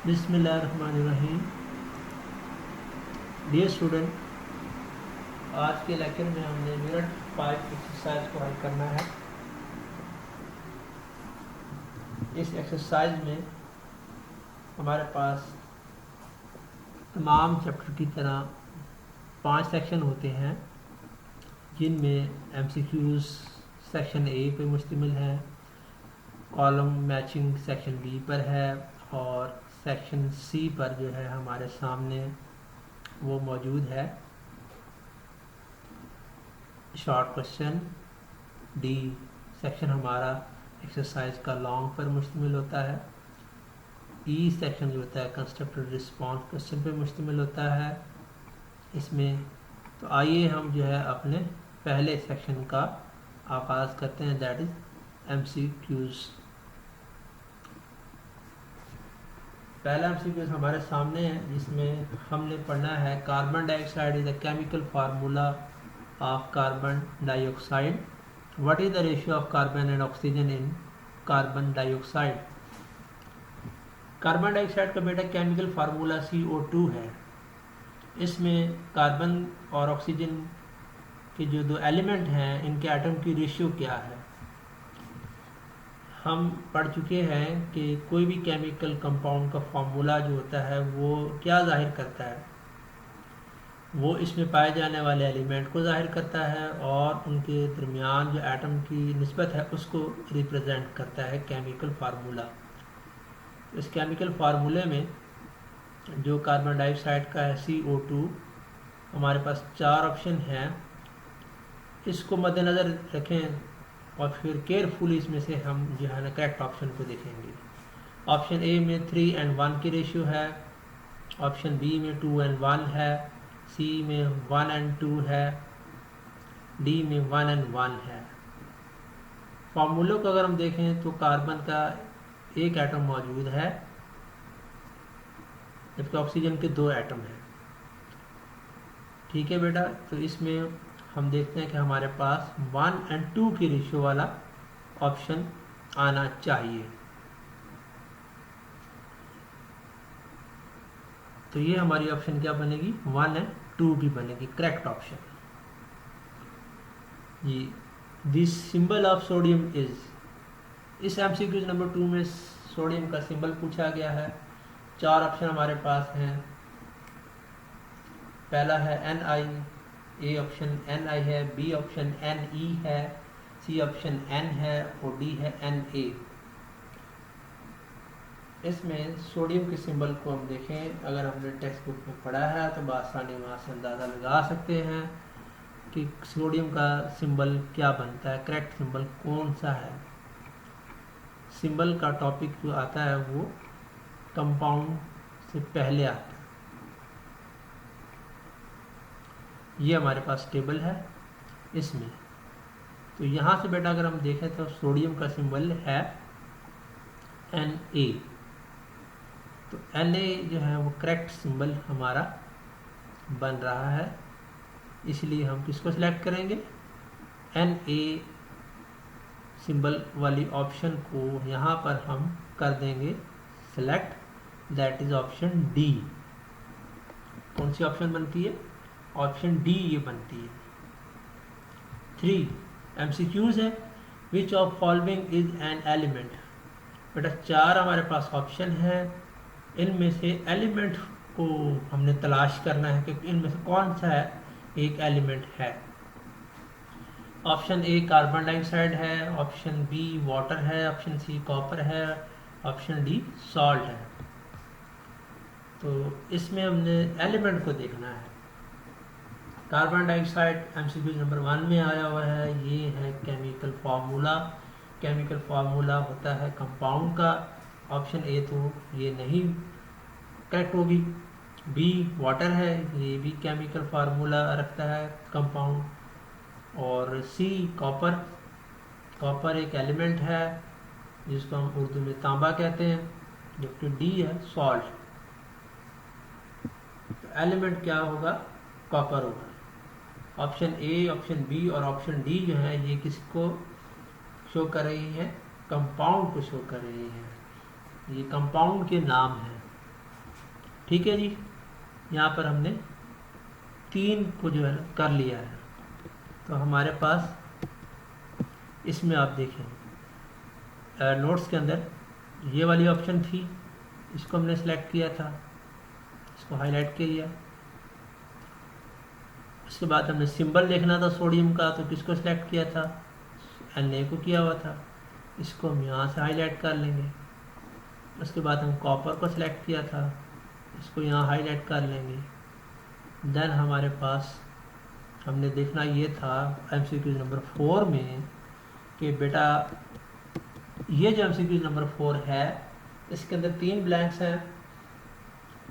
बिस्मिल्लाहिर्रहमानिर्रहीम। Dear student, आज के लेक्चर में हमने यूनिट 5 एक्सरसाइज को हल करना है। इस एक्सरसाइज में हमारे पास तमाम चैप्टर की तरह 5 सेक्शन होते हैं, जिनमें एमसीक्यूज सेक्शन ए पर मुश्तमिल है, कॉलम मैचिंग सेक्शन बी पर है और सेक्शन सी पर जो है हमारे सामने वो मौजूद है। शॉर्ट क्वेश्चन डी सेक्शन हमारा एक्सरसाइज का लॉन्ग पर मुश्तमिल होता है। ई सेक्शन जो होता है कंस्ट्रक्टेड रिस्पॉन्स क्वेश्चन पर मुश्तमिल होता है इसमें। तो आइए हम जो है अपने पहले सेक्शन का आगाज़ करते हैं, दैट इज़ एमसीक्यूज। पहला एमसीक्यूज हमारे सामने है, जिसमें हमने पढ़ना है carbon dioxide is the chemical formula of carbon dioxide. What is the ratio of carbon and oxygen in carbon dioxide. Carbon dioxide का बेटा केमिकल फार्मूला CO2 है। इसमें कार्बन और ऑक्सीजन के जो दो एलिमेंट हैं, इनके एटम की रेशियो क्या है। हम पढ़ चुके हैं कि कोई भी केमिकल कंपाउंड का फार्मूला जो होता है वो क्या जाहिर करता है, वो इसमें पाए जाने वाले एलिमेंट को जाहिर करता है और उनके दरमियान जो एटम की निस्बत है उसको रिप्रेजेंट करता है केमिकल फार्मूला। इस केमिकल फार्मूले में जो कार्बन डाइऑक्साइड का है CO2, हमारे पास 4 ऑप्शन हैं। इसको मद्देनज़र रखें और फिर केयरफुली इसमें से हम जो है ना करेक्ट ऑप्शन को देखेंगे। ऑप्शन ए में 3 and 1 की रेशियो है, ऑप्शन बी में 2 and 1 है, सी में 1 and 2 है, डी में 1 and 1 है। फार्मूलों को अगर हम देखें तो कार्बन का एक एटम मौजूद है, जबकि ऑक्सीजन के 2 एटम हैं। ठीक है बेटा, तो इसमें हम देखते हैं कि हमारे पास 1 and 2 की रेशियो वाला ऑप्शन आना चाहिए। तो ये हमारी ऑप्शन क्या बनेगी, 1 and 2 की बनेगी करेक्ट ऑप्शन। जी, this symbol of sodium is. इस एमसीक्यू नंबर 2 में सोडियम का सिंबल पूछा गया है। 4 ऑप्शन हमारे पास हैं। पहला है Ni, ए ऑप्शन Ni है, बी ऑप्शन Ne है, सी ऑप्शन N है और डी है Na। इसमें सोडियम के सिंबल को हम देखें, अगर हमने टेक्स्ट बुक में पढ़ा है तो बआसानी वहाँ से अंदाज़ा लगा सकते हैं कि सोडियम का सिंबल क्या बनता है, करेक्ट सिंबल कौन सा है। सिंबल का टॉपिक जो आता है वो कंपाउंड से पहले आता है। ये हमारे पास टेबल है इसमें। तो यहाँ से बेटा अगर हम देखें तो सोडियम का सिंबल है Na। तो Na जो है वो करेक्ट सिंबल हमारा बन रहा है, इसलिए हम किसको सिलेक्ट करेंगे, Na सिंबल वाली ऑप्शन को यहाँ पर हम कर देंगे select, that is option D. कौन सी ऑप्शन बनती है, ऑप्शन डी ये बनती है। 3 एमसीक्यूज है, which of following is an element. बेटा 4 हमारे पास ऑप्शन है, इनमें से एलिमेंट को हमने तलाश करना है कि इनमें से कौन सा है एक एलिमेंट है। ऑप्शन ए कार्बन डाइऑक्साइड है, ऑप्शन बी वाटर है, ऑप्शन सी कॉपर है, ऑप्शन डी सॉल्ट है। तो इसमें हमने एलिमेंट को देखना है। कार्बन डाइऑक्साइड एमसीक्यू नंबर 1 में आया हुआ है, ये है केमिकल फार्मूला। केमिकल फार्मूला होता है कंपाउंड का। ऑप्शन ए तो ये नहीं करेक्ट होगी। बी वाटर है, ये भी केमिकल फार्मूला रखता है कंपाउंड। और सी कॉपर, कॉपर एक एलिमेंट है जिसको हम उर्दू में तांबा कहते हैं। जबकि डी है सॉल्ट। तो एलिमेंट क्या होगा, कॉपर होगा। ऑप्शन ए, ऑप्शन बी और ऑप्शन डी जो है ये किसको शो कर रही है, कंपाउंड को शो कर रही है। ये कंपाउंड के नाम हैं। ठीक है जी, यहाँ पर हमने 3 को जो है कर लिया है। तो हमारे पास इसमें आप देखें नोट्स के अंदर ये वाली ऑप्शन थी, इसको हमने सेलेक्ट किया था, इसको हाईलाइट किया। उसके बाद हमने सिंबल देखना था सोडियम का, तो किसको सेलेक्ट किया था, Na को किया हुआ था, इसको हम यहाँ से हाईलाइट कर लेंगे। उसके बाद हम कॉपर को सिलेक्ट किया था, इसको यहाँ हाईलाइट कर लेंगे। देन हमारे पास हमने देखना ये था MCQ नंबर 4 में कि बेटा ये जो MCQ नंबर 4 है इसके अंदर 3 ब्लैंक्स हैं।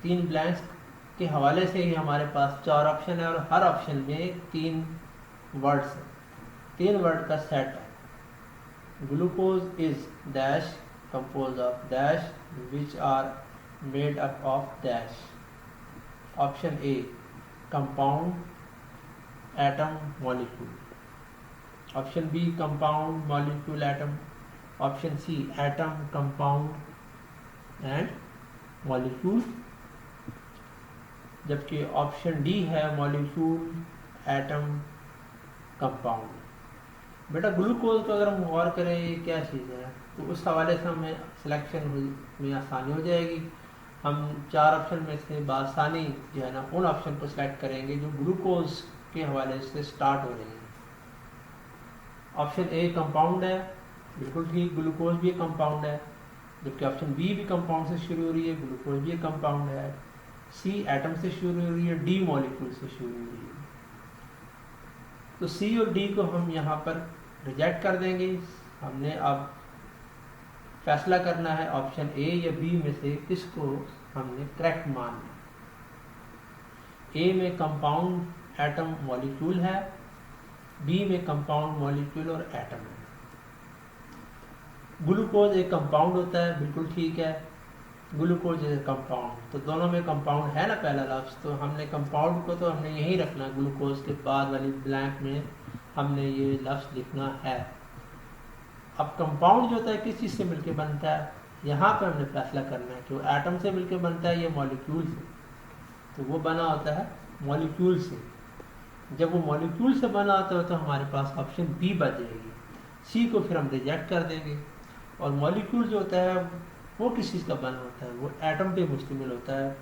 3 ब्लैंक्स के हवाले से ही हमारे पास 4 ऑप्शन है और हर ऑप्शन में 3 वर्ड्स हैं, 3 वर्ड का सेट है। Glucose is dash compose of dash which are made up of dash. Option A compound atom molecule, option B compound molecule atom, option C atom compound and molecule, जबकि option D है molecule atom compound. बेटा glucose को अगर हम गौर करें ये क्या चीज़ है, तो उस हवाले से हमें सिलेक्शन में आसानी हो जाएगी। हम 4 ऑप्शन में से बासानी जो है ना उन ऑप्शन को सिलेक्ट करेंगे जो ग्लूकोज के हवाले से स्टार्ट हो रही हैं। ऑप्शन ए कंपाउंड है, बिल्कुल ठीक, ग्लूकोज भी कंपाउंड है। जबकि ऑप्शन बी भी कंपाउंड से शुरू हो रही है, ग्लूकोज भी कंपाउंड है। सी एटम से शुरू हो रही है, डी मॉलिक्यूल से शुरू हो रही है। तो सी और डी को हम यहाँ पर रिजेक्ट कर देंगे। हमने अब फैसला करना है ऑप्शन ए या बी में से किसको हमने करेक्ट मानना। ए में कंपाउंड एटम मॉलिक्यूल है, बी में कंपाउंड मॉलिक्यूल और एटम है। ग्लूकोज एक कंपाउंड होता है, बिल्कुल ठीक है, ग्लूकोज इज कंपाउंड, तो दोनों में कंपाउंड है ना पहला लफ्ज़, तो हमने कंपाउंड को तो हमने यही रखना, ग्लूकोज के बाद वाली ब्लैंक में हमने ये लफ्ज़ लिखना है। अब कंपाउंड जो होता है किस चीज़ से मिलके बनता है, यहाँ पर हमने फैसला करना है कि वो एटम से मिलके बनता है या मॉलिक्यूल से। तो वो बना होता है मॉलिक्यूल से। जब वो मॉलिक्यूल से बना होता है तो हमारे पास ऑप्शन बी बच जाएगी, सी को फिर हम रिजेक्ट कर देंगे। और मॉलिक्यूल जो होता है वो किस चीज़ का बना होता है, वो एटम पे मुश्तमिल होता है।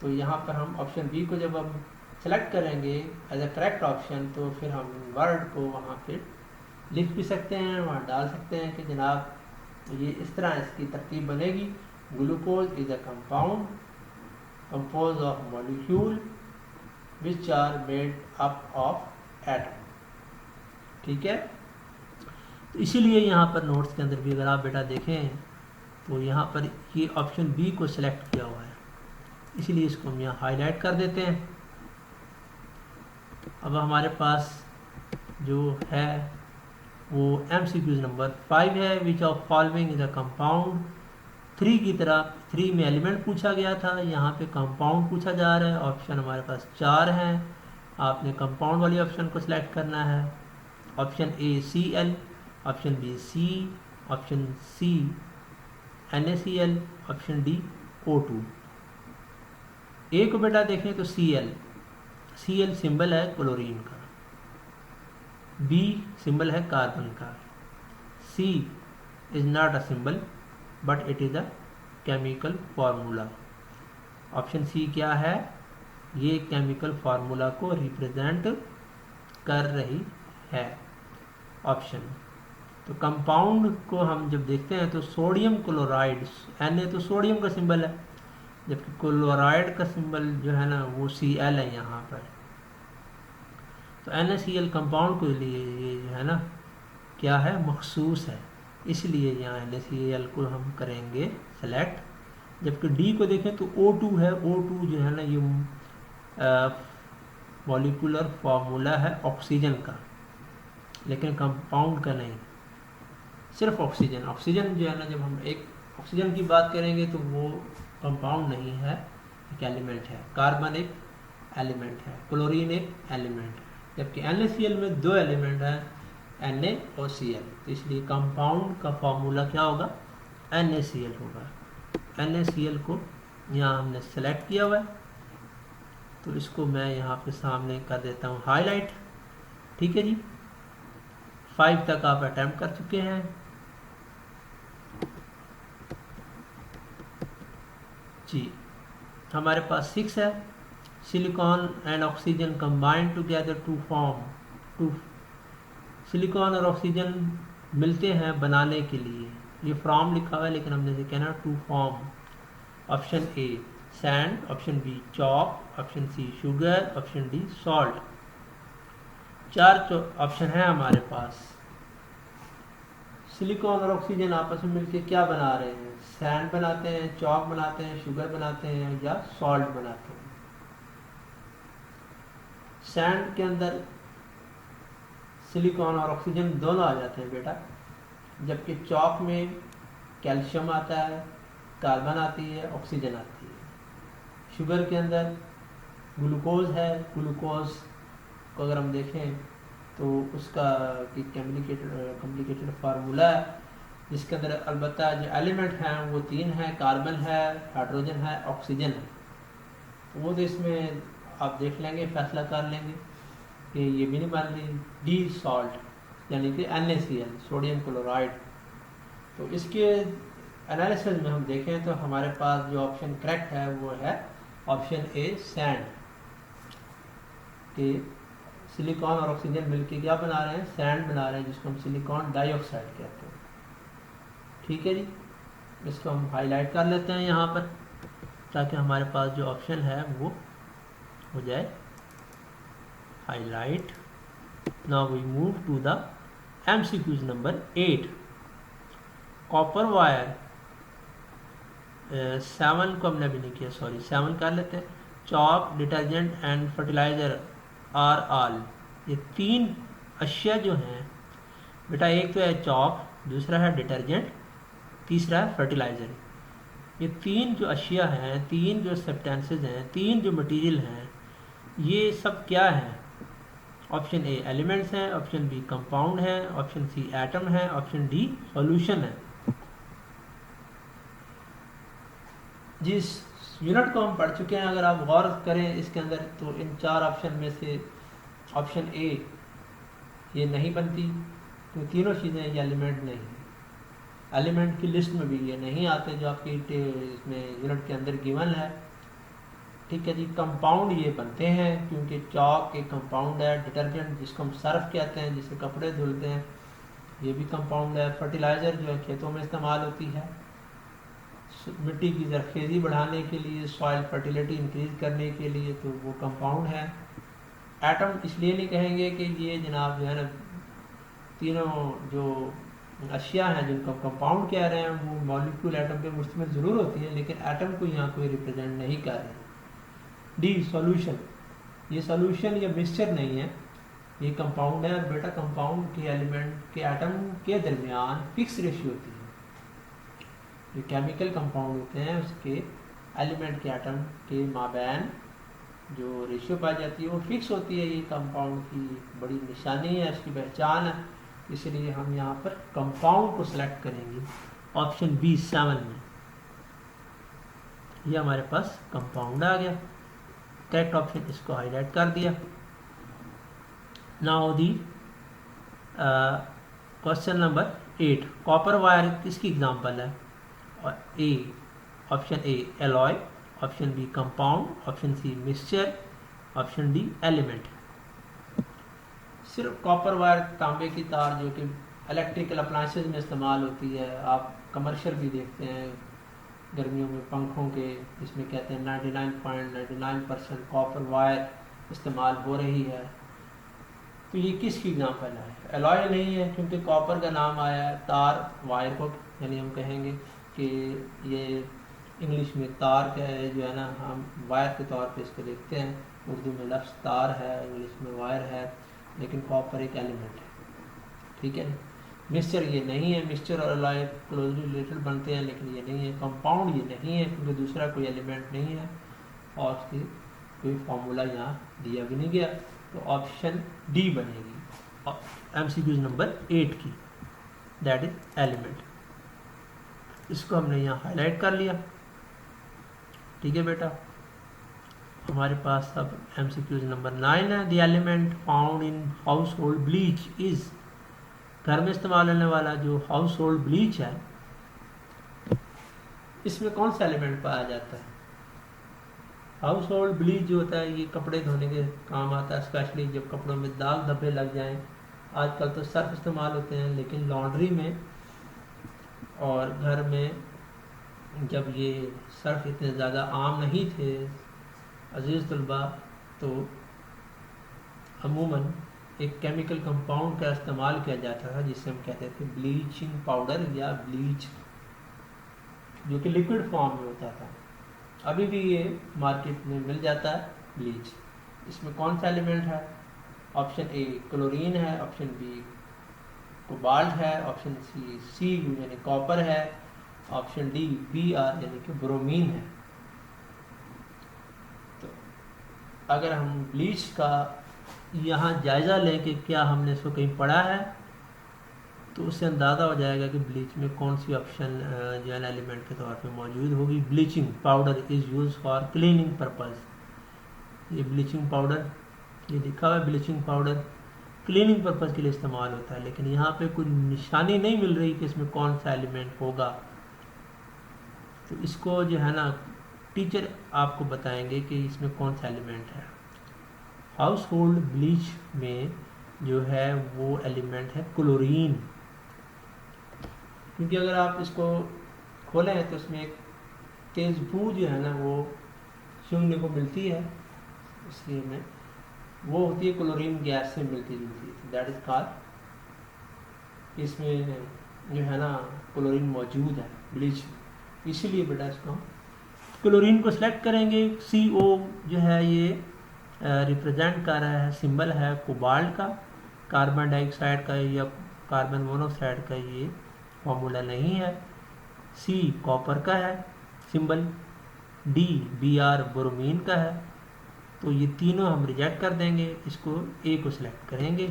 तो यहाँ पर हम ऑप्शन बी को जब हम सेलेक्ट करेंगे एज अ करेक्ट ऑप्शन, तो फिर हम वर्ड को वहाँ पे लिख भी सकते हैं, वहाँ डाल सकते हैं कि जनाब ये इस तरह इसकी तरतीब बनेगी। Glucose is a compound compose of molecule which are made up of atom. ठीक है, तो इसीलिए यहाँ पर नोट्स के अंदर भी अगर आप बेटा देखें तो यहाँ पर ये ऑप्शन बी को सिलेक्ट किया हुआ है, इसीलिए इसको हम यहाँ हाईलाइट कर देते हैं। अब हमारे पास जो है वो MCQ नंबर 5 है, which of following is a compound. 3 की तरह 3 में एलिमेंट पूछा गया था, यहाँ पे कंपाउंड पूछा जा रहा है। ऑप्शन हमारे पास 4 हैं, आपने कंपाउंड वाली ऑप्शन को सिलेक्ट करना है। Option A Cl, option B C, option C NaCl, option D O2। A को बेटा देखें तो Cl सिंबल है क्लोरीन का, बी सिंबल है कार्बन का, C is not a symbol but it is a chemical formula. Option C क्या है, ये केमिकल फार्मूला को रिप्रेजेंट कर रही है ऑप्शन। तो कंपाउंड को हम जब देखते हैं तो सोडियम क्लोराइड, Na तो सोडियम का सिंबल है, जबकि क्लोराइड का सिंबल जो है ना वो Cl है यहाँ पर। तो NaCl कंपाउंड के लिए ये जो है ना क्या है, मखसूस है, इसलिए यहाँ NaCl को हम करेंगे सेलेक्ट। जबकि डी को देखें तो O2 है, O2 जो है ना ये मॉलिक्यूलर फार्मूला है ऑक्सीजन का, लेकिन कंपाउंड का नहीं, सिर्फ ऑक्सीजन। ऑक्सीजन जो है ना जब हम एक ऑक्सीजन की बात करेंगे तो वो कंपाउंड नहीं है, एक एलिमेंट है। कार्बन एक एलिमेंट है, क्लोरीन एक एलिमेंट है, जबकि NaCl में 2 एलिमेंट हैं, Na और Cl। तो इसलिए कंपाउंड का फार्मूला क्या होगा, NaCl होगा। NaCl को यहाँ हमने सेलेक्ट किया हुआ है, तो इसको मैं यहाँ पे सामने कर देता हूँ हाईलाइट। ठीक है जी, 5 तक आप अटैम्प्ट कर चुके हैं जी। हमारे पास 6 है, silicon and oxygen combined together to form to, silicon और ऑक्सीजन मिलते हैं बनाने के लिए, ये फ्रॉम लिखा हुआ है लेकिन हमने से कहना to form. Option A sand, option B chalk, option C sugar, option D salt. 4 option है हमारे पास। सिलिकॉन और ऑक्सीजन आपस में मिलकर क्या बना रहे हैं? सैंड बनाते हैं, चॉक बनाते हैं, शुगर बनाते हैं या सॉल्ट बनाते हैं। सैंड के अंदर सिलिकॉन और ऑक्सीजन दोनों आ जाते हैं बेटा, जबकि चॉक में कैल्शियम आता है, कार्बन आती है, ऑक्सीजन आती है। शुगर के अंदर ग्लूकोज है, ग्लूकोज को अगर हम देखें तो उसका कॉम्प्लिकेटेड फार्मूला है, जिसके अंदर अलबत्ता जो एलिमेंट हैं वो 3 हैं, कार्बन है, हाइड्रोजन है, ऑक्सीजन है। तो वो तो इसमें आप देख लेंगे, फैसला कर लेंगे कि ये भी नहीं बन रही। डी सॉल्ट यानी कि NaCl, सोडियम क्लोराइड। तो इसके एनालिसिस में हम देखें तो हमारे पास जो ऑप्शन करेक्ट है वो है ऑप्शन ए सैंड, कि सिलिकॉन और ऑक्सीजन मिलकर क्या बना रहे हैं? सैंड बना रहे हैं, जिसको हम सिलिकॉन डाइऑक्साइड कहते हैं। ठीक है जी, इसको हम हाईलाइट कर लेते हैं यहाँ पर, ताकि हमारे पास जो ऑप्शन है वो हो जाए highlight. Now we move to the MCQs number 8। Copper wire 7 को हमने अभी नहीं किया, सॉरी 7 कर लेते हैं। Chalk, detergent and fertiliser are all, ये 3 अशिया जो हैं बेटा, एक तो है चॉक, दूसरा है डिटर्जेंट, तीसरा है फर्टिलाइज़र। ये 3 जो अशिया हैं, 3 जो सब्सटेंसेस हैं, 3 जो मटेरियल हैं, ये सब क्या हैं? ऑप्शन ए एलिमेंट्स हैं, ऑप्शन बी कंपाउंड है, ऑप्शन सी एटम है, ऑप्शन डी सॉल्यूशन है। जिस यूनिट को हम पढ़ चुके हैं, अगर आप गौर करें इसके अंदर, तो इन 4 ऑप्शन में से ऑप्शन ए ये नहीं बनती, तो तीनों चीज़ें ये एलिमेंट नहीं है। एलिमेंट की लिस्ट में भी ये नहीं आते जो आपकी इसमें यूनिट के अंदर गिवन है। ठीक है जी, कंपाउंड ये बनते हैं क्योंकि चॉक एक कंपाउंड है, डिटर्जेंट जिसको हम सर्फ कहते हैं, जिससे कपड़े धुलते हैं, ये भी कंपाउंड है। फर्टिलाइज़र जो है खेतों में इस्तेमाल होती है मिट्टी की जरखेज़ी बढ़ाने के लिए, सॉइल फर्टिलिटी इंक्रीज करने के लिए, तो वो कंपाउंड है। एटम इसलिए नहीं कहेंगे कि ये जनाब जो है ना, तीनों जो अशिया हैं जिनको कंपाउंड कह रहे हैं वो मॉलिक्यूल एटम पे मुश्तमिल ज़रूर होती है, लेकिन एटम को यहाँ कोई रिप्रेजेंट नहीं कर रहे हैं। डी सॉल्यूशन, ये सॉल्यूशन या मिक्सचर नहीं है, ये कंपाउंड है बेटा। कंपाउंड के एलिमेंट के एटम के दरमियान फिक्स रेशियो होती है। जो केमिकल कंपाउंड होते हैं उसके एलिमेंट के एटम के माबैन जो रेशियो पाई जाती है वो फिक्स होती है। ये कंपाउंड की बड़ी निशानी है, इसकी पहचान है, इसलिए हम यहाँ पर कंपाउंड को सिलेक्ट करेंगे ऑप्शन बी 7 में। ये हमारे पास कंपाउंड आ गया, करेक्ट ऑप्शन, इसको हाईलाइट कर दिया। Now the question number 8, copper wire किसकी एग्जांपल है? A option A alloy, option B compound, option C mixture, option D element. सिर्फ कॉपर वायर तांबे की तार जो कि इलेक्ट्रिकल अप्लायंसेज में इस्तेमाल होती है, आप कमर्शियल भी देखते हैं गर्मियों में पंखों के, इसमें कहते हैं 99.99% कॉपर वायर इस्तेमाल हो रही है। तो ये किसकी एग्जांपल है? एलॉय नहीं है क्योंकि कॉपर का नाम आया है, तार वायर को, यानी हम कहेंगे कि ये इंग्लिश में तार का है जो है ना, हम वायर के तौर पे इसको देखते हैं। उर्दू में लफ्ज़ तार है, इंग्लिश में वायर है, लेकिन कॉपर एक एलिमेंट है। ठीक है, मिक्सचर ये नहीं है, मिक्सचर और एलॉय क्लोजली रिलेटेड बनते हैं लेकिन ये नहीं है। कंपाउंड ये नहीं है क्योंकि दूसरा कोई एलिमेंट नहीं है और उसकी कोई फार्मूला यहाँ दिया भी नहीं गया, तो ऑप्शन डी बनेगी MCQ नंबर 8 की, दैट इज एलिमेंट। इसको हमने यहाँ हाईलाइट कर लिया। ठीक है बेटा। हमारे पास अब MCQ नंबर 9 है। The element found in house hold bleach is, घर में इस्तेमाल होने वाला जो हाउस होल्ड ब्लीच है, इसमें कौन सा एलिमेंट पाया जाता है? हाउस होल्ड ब्लीच जो होता है ये कपड़े धोने के काम आता है, स्पेशली जब कपड़ों में दाग धब्बे लग जाएं। आजकल तो सर्फ इस्तेमाल होते हैं, लेकिन लॉन्ड्री में और घर में जब ये सर्फ इतने ज़्यादा आम नहीं थे अजीज़ तलबा, तो अमूमन एक केमिकल कंपाउंड का इस्तेमाल किया जाता था जिसे हम कहते थे ब्लीचिंग पाउडर या ब्लीच, जो कि लिक्विड फॉर्म में होता था। अभी भी ये मार्केट में मिल जाता है ब्लीच। इसमें कौन सा एलिमेंट है? ऑप्शन ए क्लोरीन है, ऑप्शन बी कोबाल्ट है, ऑप्शन सी यानी कॉपर है, ऑप्शन डी Br यानी कि ब्रोमीन है। तो अगर हम ब्लीच का यहाँ जायज़ा लें कि क्या हमने इसको कहीं पढ़ा है, तो उससे अंदाज़ा हो जाएगा कि ब्लीच में कौन सी ऑप्शन जो है एलिमेंट के तौर पे मौजूद होगी। Bleaching powder is use for cleaning purpose. ये ब्लीचिंग पाउडर, ये लिखा हुआ है ब्लीचिंग पाउडर क्लीनिंग पर्पज़ के लिए इस्तेमाल होता है, लेकिन यहाँ पे कोई निशानी नहीं मिल रही कि इसमें कौन सा एलिमेंट होगा। तो इसको जो है ना टीचर आपको बताएंगे कि इसमें कौन सा एलिमेंट है। हाउस होल्ड ब्लीच में जो है वो एलिमेंट है क्लोरीन, क्योंकि अगर आप इसको खोलें तो इसमें एक तेज़ बू जो है ना वो सूंघने को मिलती है, इसलिए में वो होती है क्लोरीन गैस से मिलती जुलती, दैट इज़ कॉल्ड, इसमें जो है ना क्लोरीन मौजूद है ब्लीच, इसीलिए बेटा इसको हम क्लोरीन को सिलेक्ट करेंगे। CO जो है ये रिप्रेजेंट कर रहा है, सिंबल है कोबाल्ट का, कार्बन डाइऑक्साइड का या कार्बन मोनोऑक्साइड का ये फॉर्मूला नहीं है। C कॉपर का है सिंबल, D Br ब्रोमीन का है। तो ये तीनों हम रिजेक्ट कर देंगे, इसको A को सिलेक्ट करेंगे।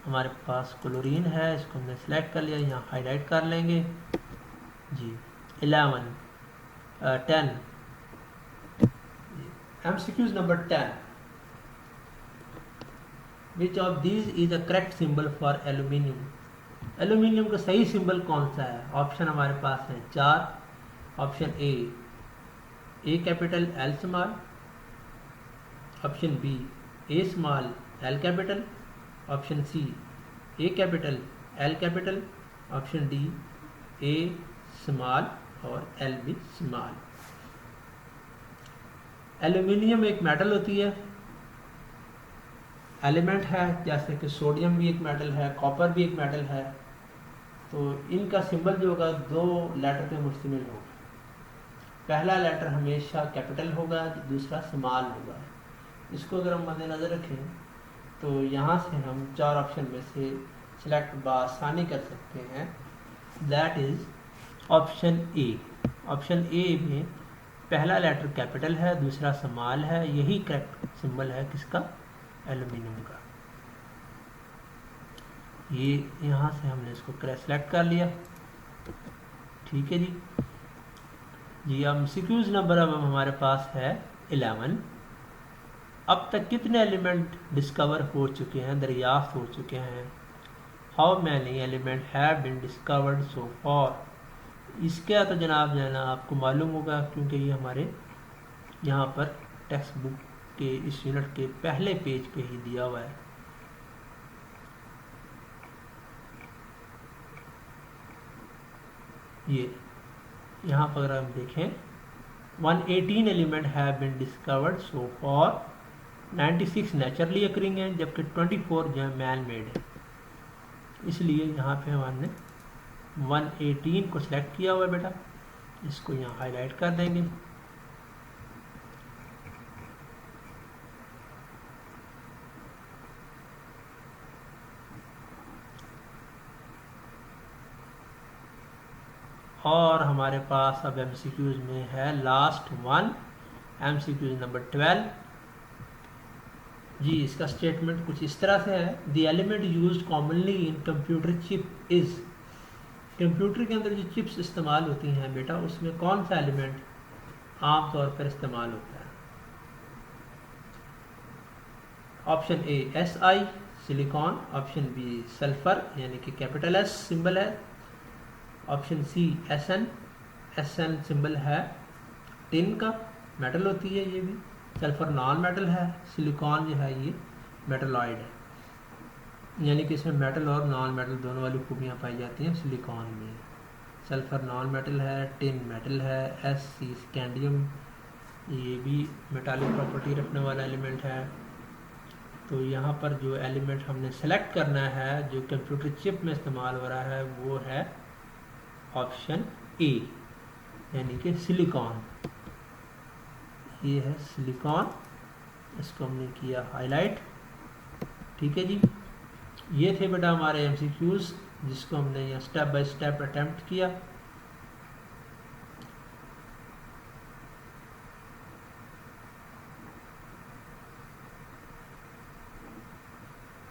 हमारे पास क्लोरीन है, इसको हमने सिलेक्ट कर लिया, यहाँ हाईलाइट कर लेंगे जी। 10 MCQs number 10, which of these is a correct symbol for aluminium? Aluminium का सही सिंबल कौन सा है? ऑप्शन हमारे पास है 4। Option A capital L small, option B A small L capital, option C A capital L capital, option D A small और L भी स्मॉल। एल्यूमिनियम एक मेटल होती है, एलिमेंट है, जैसे कि सोडियम भी एक मेटल है, कॉपर भी एक मेटल है। तो इनका सिंबल जो होगा 2 लेटर पे मुश्तमिल होगा। पहला लेटर हमेशा कैपिटल होगा, दूसरा स्मॉल होगा। इसको अगर हम मद्देनज़र रखें तो यहाँ से हम 4 ऑप्शन में से सिलेक्ट बआसानी कर सकते हैं, that is option A. Option ए में पहला लेटर कैपिटल है, दूसरा स्मॉल है, यही करेक्ट सिंबल है किसका? एल्यूमिनियम का। ये यहाँ से हमने इसको सेलेक्ट कर लिया, ठीक है जी। अब MCQs नंबर अब हमारे पास है 11। अब तक कितने एलिमेंट डिस्कवर हो चुके हैं, दरियाफ्त हो चुके हैं? How many element have been discovered so far? इसका तो जनाब जो है ना आपको मालूम होगा, क्योंकि ये हमारे यहाँ पर टेक्स्ट बुक के इस यूनिट के पहले पेज पे ही दिया हुआ है। ये यहाँ पर अगर हम देखें 118 element have been discovered so far, 96 naturally occurring हैं, जबकि 24 जो है मैन मेड है। इसलिए यहाँ पे हमने 118 को सिलेक्ट किया हुआ है बेटा, इसको यहाँ हाईलाइट कर देंगे। और हमारे पास अब MCQs में है लास्ट 1, MCQs नंबर 12 जी। इसका स्टेटमेंट कुछ इस तरह से है, the element used commonly in computer chip is. Computer के अंदर जो चिप्स इस्तेमाल होती हैं बेटा, उसमें कौन सा एलिमेंट आम तौर पर इस्तेमाल होता है? Option A Si silicon, option B sulphur यानी कि कैपिटल एस सिंबल है, ऑप्शन सी Sn सिंबल है टिन का, मेटल होती है ये भी, सल्फर नॉन मेटल है, सिलिकॉन जो है ये मेटलॉइड है, यानी कि इसमें मेटल और नॉन मेटल दोनों वाली खूबियाँ पाई जाती हैं सिलिकॉन में। सल्फर नॉन मेटल है, टिन मेटल है, Sc स्कैंडियम ये भी मेटालिक प्रॉपर्टी रखने वाला एलिमेंट है। तो यहाँ पर जो एलिमेंट हमने सेलेक्ट करना है जो कंप्यूटर चिप में इस्तेमाल हो रहा है वो है ऑप्शन ए यानी कि सिलिकॉन। ये है सिलिकॉन, इसको हमने किया हाईलाइट। ठीक है जी, ये थे बेटा हमारे एमसीक्यूज जिसको हमने यहाँ स्टेप बाय स्टेप अटेम्प्ट किया।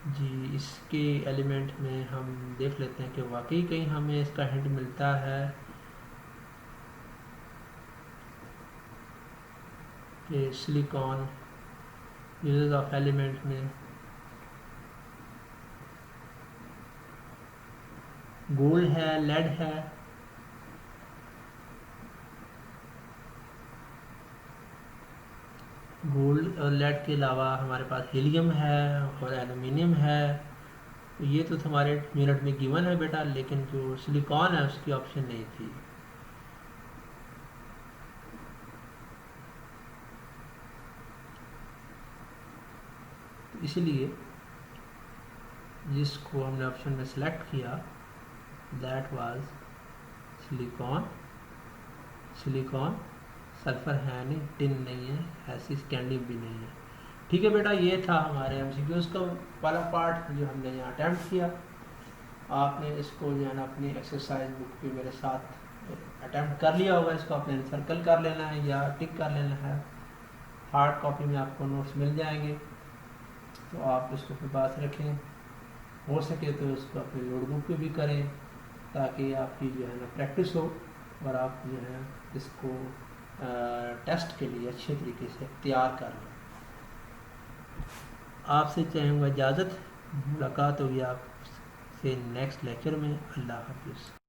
जी, इसके एलिमेंट में हम देख लेते हैं कि वाकई कहीं हमें इसका हिंट मिलता है कि सिलिकॉन यूजेस ऑफ एलिमेंट में गोल्ड है, लेड है, गोल्ड और लेड के अलावा हमारे पास हीलियम है और एल्यूमिनियम है। तो ये तो हमारे मिनट में गिवन है बेटा, लेकिन जो सिलिकॉन है उसकी ऑप्शन नहीं थी। तो इसलिए जिसको हमने ऑप्शन में सेलेक्ट किया that was silicon. Silicon sulphur है नहीं, टिन नहीं है, ऐसी स्कैंडियम भी नहीं है। ठीक है बेटा, ये था हमारे एमसीक्यूज का वाला पार्ट जो हमने यहाँ अटैम्प्ट किया। आपने इसको जो है ना अपनी एक्सरसाइज बुक पे मेरे साथ अटैम्प्ट कर लिया होगा, इसको आपने सर्कल कर लेना है या टिक कर लेना है। हार्ड कॉपी में आपको नोट्स मिल जाएंगे, तो आप इसको अपने पास रखें, हो सके तो इसको अपनी नोटबुक पे भी करें ताकि आपकी जो है ना प्रैक्टिस हो और आप जो है इसको टेस्ट के लिए अच्छे तरीके से तैयार कर लें। आपसे चाहूँगा इजाज़त, मुलाकात होगी आपसे नेक्स्ट लेक्चर में। अल्लाह हाफिज़।